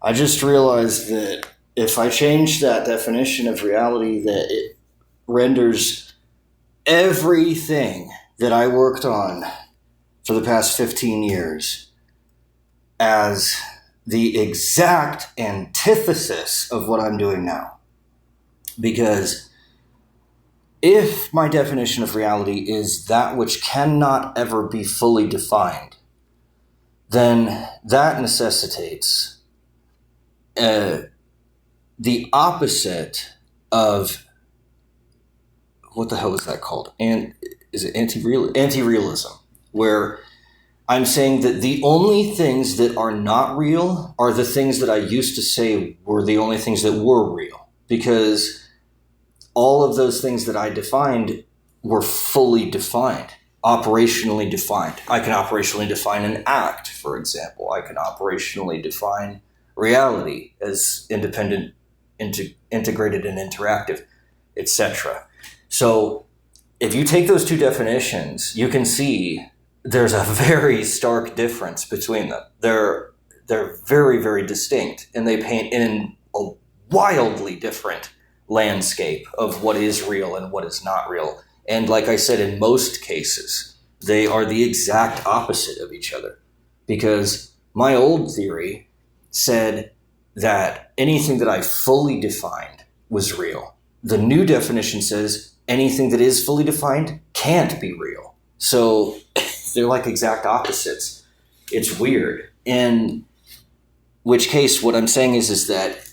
I just realized that if I change that definition of reality, that it renders everything that I worked on for the past 15 years as the exact antithesis of what I'm doing now. Because if my definition of reality is that which cannot ever be fully defined, then that necessitates the opposite of, what the hell is that called? Is it anti-realism, where I'm saying that the only things that are not real are the things that I used to say were the only things that were real, because all of those things that I defined were fully defined, operationally defined. I can operationally define an act, for example. I can operationally define reality as independent, integrated, and interactive, etc. So if you take those two definitions, you can see there's a very stark difference between them. They're very, very distinct, and they paint in a wildly different landscape of what is real and what is not real. And like I said, in most cases, they are the exact opposite of each other. Because my old theory said that anything that I fully defined was real. The new definition says anything that is fully defined can't be real. So they're like exact opposites. It's weird. In which case, what I'm saying is that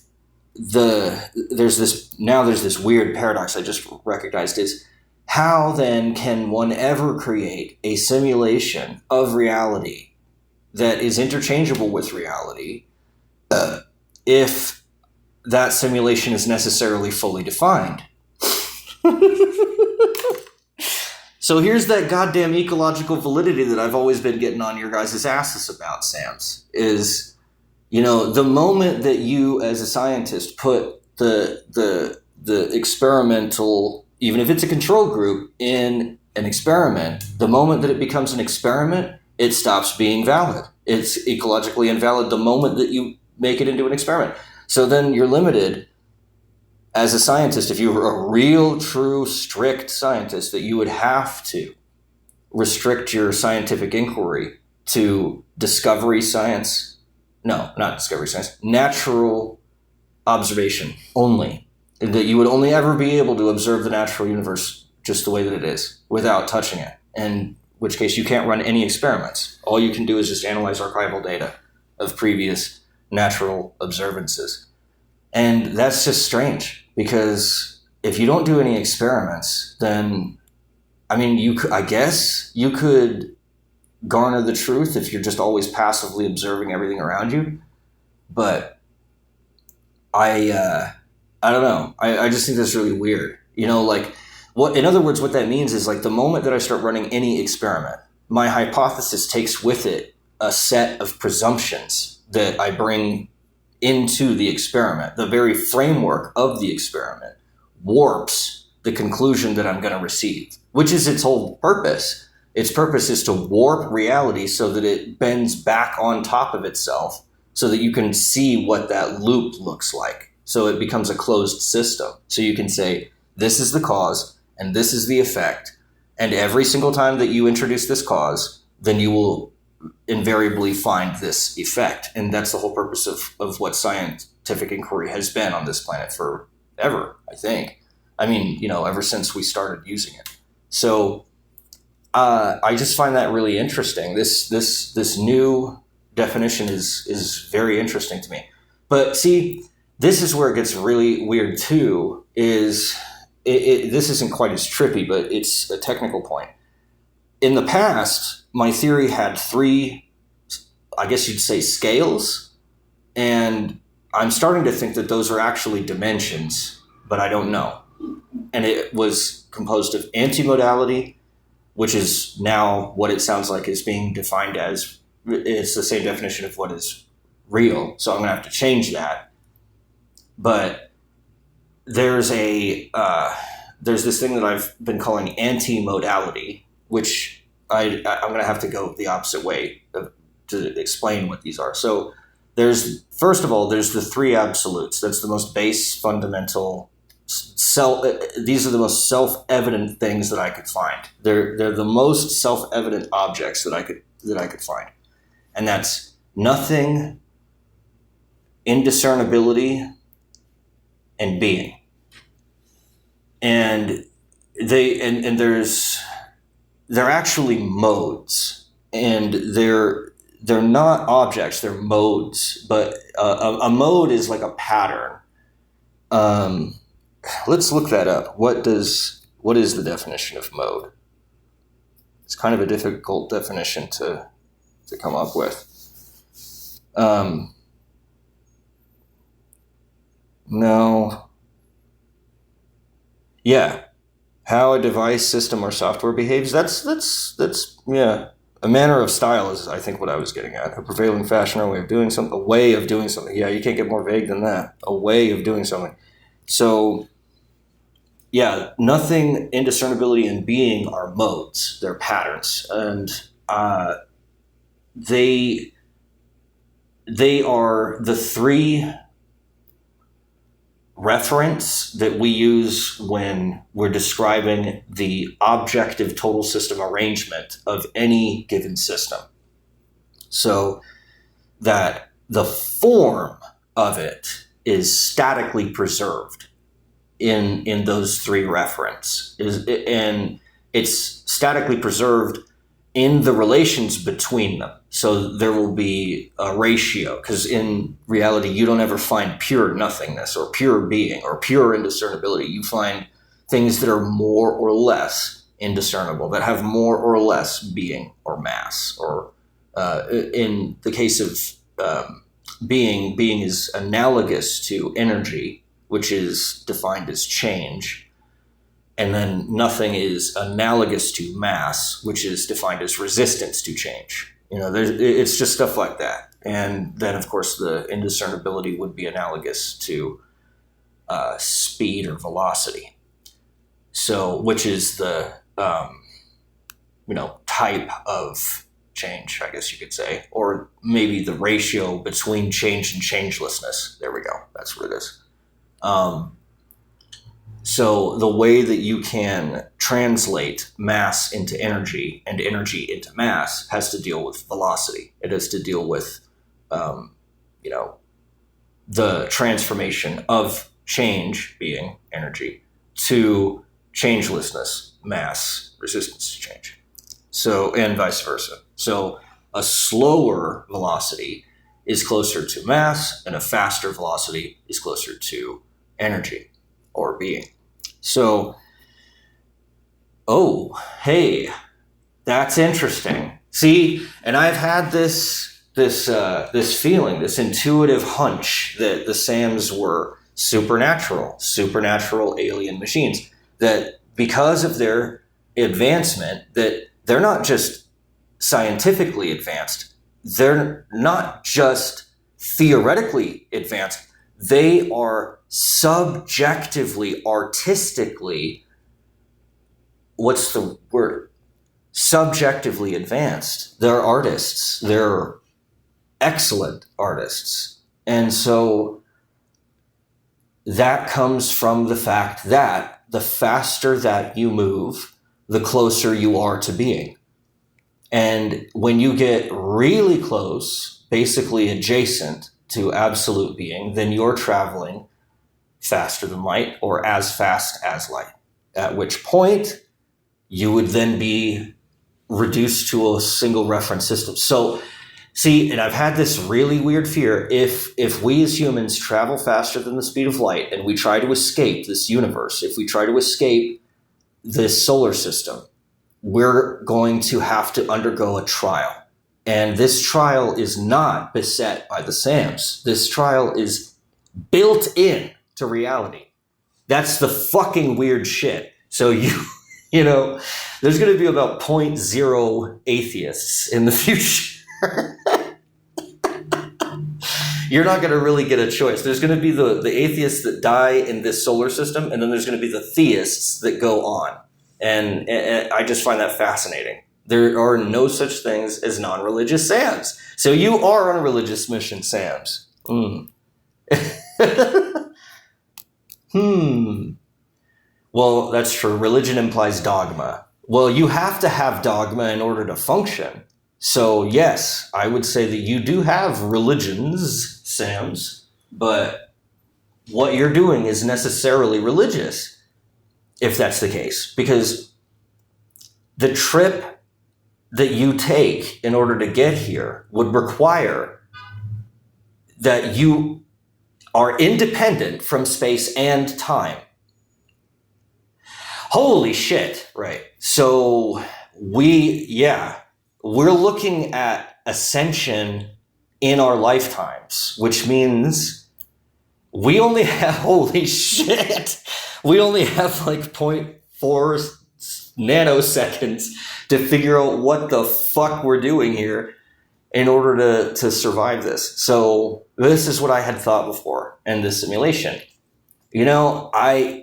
there's this weird paradox I just recognized is, how then can one ever create a simulation of reality that is interchangeable with reality if that simulation is necessarily fully defined? So here's that goddamn ecological validity that I've always been getting on your guys' asses about, Sams, is, the moment that you as a scientist put the experimental, even if it's a control group, in an experiment, the moment that it becomes an experiment, it stops being valid. It's ecologically invalid the moment that you make it into an experiment. So then you're limited as a scientist. If you were a real, true, strict scientist, that you would have to restrict your scientific inquiry to discovery science. No, not discovery science. Natural observation only. And that you would only ever be able to observe the natural universe just the way that it is, without touching it. In which case you can't run any experiments. All you can do is just analyze archival data of previous natural observances. And that's just strange, because if you don't do any experiments, then, I guess you could garner the truth if you're just always passively observing everything around you. But I don't know. I just think that's really weird. In other words, what that means is, like, the moment that I start running any experiment, my hypothesis takes with it a set of presumptions that I bring into the experiment. The very framework of the experiment warps the conclusion that I'm going to receive, which is its whole purpose. Its purpose is to warp reality so that it bends back on top of itself, so that you can see what that loop looks like. So it becomes a closed system. So you can say, this is the cause and this is the effect. And every single time that you introduce this cause, then you will invariably find this effect. And that's the whole purpose of what scientific inquiry has been on this planet forever, I think. Ever since we started using it. So I just find that really interesting. This new definition is very interesting to me. But see, this is where it gets really weird too, is this isn't quite as trippy, but it's a technical point. In the past, my theory had 3, I guess you'd say, scales, and I'm starting to think that those are actually dimensions, but I don't know. And it was composed of antimodality, which is now what it sounds like is being defined as, it's the same definition of what is real, so I'm going to have to change that. But there's this thing that I've been calling anti-modality, which I'm going to have to go the opposite way to explain what these are. So there's, first of all, there's the three absolutes. That's the most base, fundamental, these are the most self-evident things that I could find. They're the most self-evident objects that I could find. And that's nothing, indiscernibility, and being. And they're actually modes, and they're not objects, they're modes. But a mode is like a pattern. Let's look that up. What is the definition of mode? It's kind of a difficult definition to come up with. No. Yeah. How a device, system, or software behaves. That's yeah. A manner of style is, I think, what I was getting at. A prevailing fashion or way of doing something. A way of doing something. Yeah, you can't get more vague than that. A way of doing something. So, yeah, nothing, indiscernibility, and being are modes. They're patterns. And they are the three reference that we use when we're describing the objective total system arrangement of any given system. So that the form of it is statically preserved in those three reference, and it's statically preserved in the relations between them. So there will be a ratio, because in reality, you don't ever find pure nothingness or pure being or pure indiscernibility. You find things that are more or less indiscernible, that have more or less being or mass. Or in the case of being is analogous to energy, which is defined as change. And then nothing is analogous to mass, which is defined as resistance to change. It's just stuff like that. And then, of course, the indiscernibility would be analogous to speed or velocity. So, which is the, type of change, I guess you could say, or maybe the ratio between change and changelessness. There we go. That's what it is. So the way that you can translate mass into energy and energy into mass has to deal with velocity. It has to deal with, the transformation of change, being energy, to changelessness, mass, resistance to change. So, and vice versa. So a slower velocity is closer to mass, and a faster velocity is closer to energy or being. So, hey, that's interesting. See, and I've had this feeling, this intuitive hunch that the SAMs were supernatural alien machines, that because of their advancement, that they're not just scientifically advanced, they're not just theoretically advanced, they are subjectively, artistically, what's the word? Subjectively advanced. They're artists. They're excellent artists. And so that comes from the fact that the faster that you move, the closer you are to being. And when you get really close, basically adjacent to absolute being, then you're traveling faster than light or as fast as light, at which point you would then be reduced to a single reference system. So see, and I've had this really weird fear, if we as humans travel faster than the speed of light and we try to escape this universe, if we try to escape this solar system, we're going to have to undergo a trial. And this trial is not beset by the SAMs. This trial is built in to reality. That's the fucking weird shit. So there's going to be about 0.0 atheists in the future. You're not going to really get a choice. There's going to be the atheists that die in this solar system, and then there's going to be the theists that go on. And I just find that fascinating. There are no such things as non-religious Sams. So you are on a religious mission, Sams. Well, that's true. Religion implies dogma. Well, you have to have dogma in order to function. So, yes, I would say that you do have religions, Sams, but what you're doing is necessarily religious, if that's the case. Because the trip that you take in order to get here would require that you are independent from space and time. Holy shit, right. So we're looking at ascension in our lifetimes, which means we only have, holy shit, we only have like 0.4 nanoseconds to figure out what the fuck we're doing here in order to survive this. So this is what I had thought before in this simulation. You know, I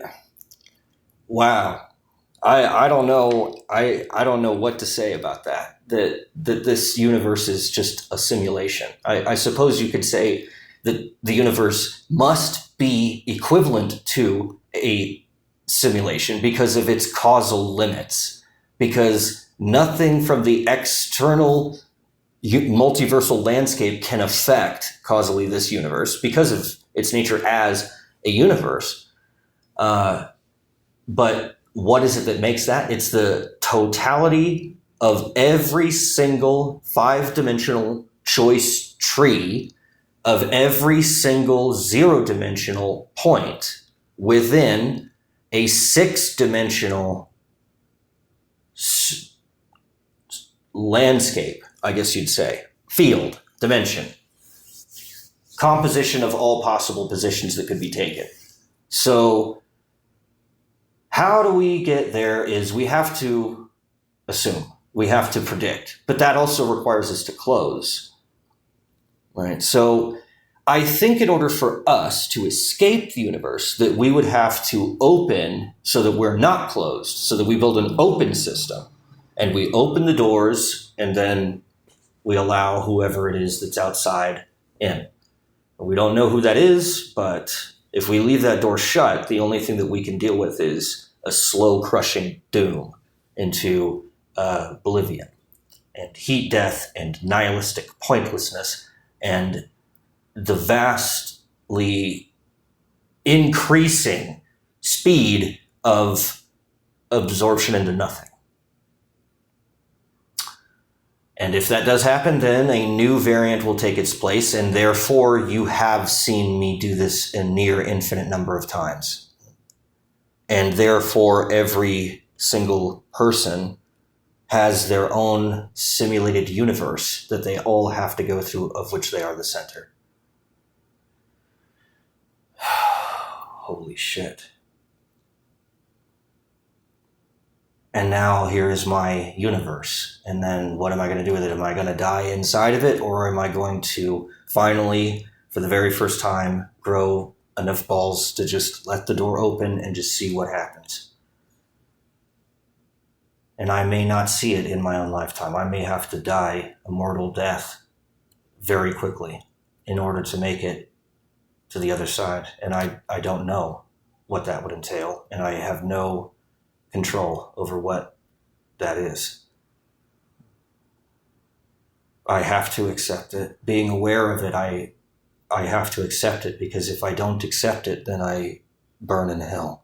don't know. I don't know what to say about that. That this universe is just a simulation. I suppose you could say that the universe must be equivalent to a simulation because of its causal limits. Because nothing from the external multiversal landscape can affect causally this universe because of its nature as a universe. But what is it that makes that? It's the totality of every single 5-dimensional choice tree of every single 0-dimensional point within a 6-dimensional landscape, I guess you'd say. Field, dimension. Composition of all possible positions that could be taken. So how do we get there is we have to assume, we have to predict, but that also requires us to close, right? So I think in order for us to escape the universe, that we would have to open so that we're not closed, so that we build an open system and we open the doors and then we allow whoever it is that's outside in. We don't know who that is, but if we leave that door shut, the only thing that we can deal with is a slow crushing doom into oblivion and heat death and nihilistic pointlessness and the vastly increasing speed of absorption into nothing. And if that does happen, then a new variant will take its place, and therefore you have seen me do this a near infinite number of times. And therefore, every single person has their own simulated universe that they all have to go through, of which they are the center. Holy shit. And now here is my universe. And then what am I going to do with it? Am I going to die inside of it? Or am I going to finally, for the very first time, grow enough balls to just let the door open and just see what happens? And I may not see it in my own lifetime. I may have to die a mortal death very quickly in order to make it to the other side. And I don't know what that would entail. And I have no control over what that is. I have to accept it. Being aware of it, I have to accept it, because if I don't accept it, then I burn in hell.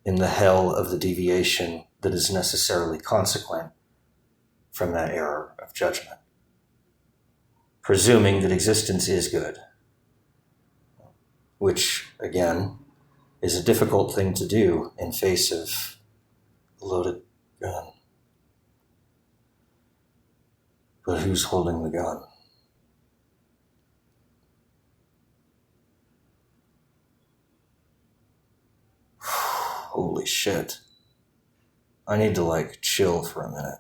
In the hell of the deviation that is necessarily consequent from that error of judgment. Presuming that existence is good. Which, again, is a difficult thing to do in face of a loaded gun. But who's holding the gun? Holy shit. I need to chill for a minute.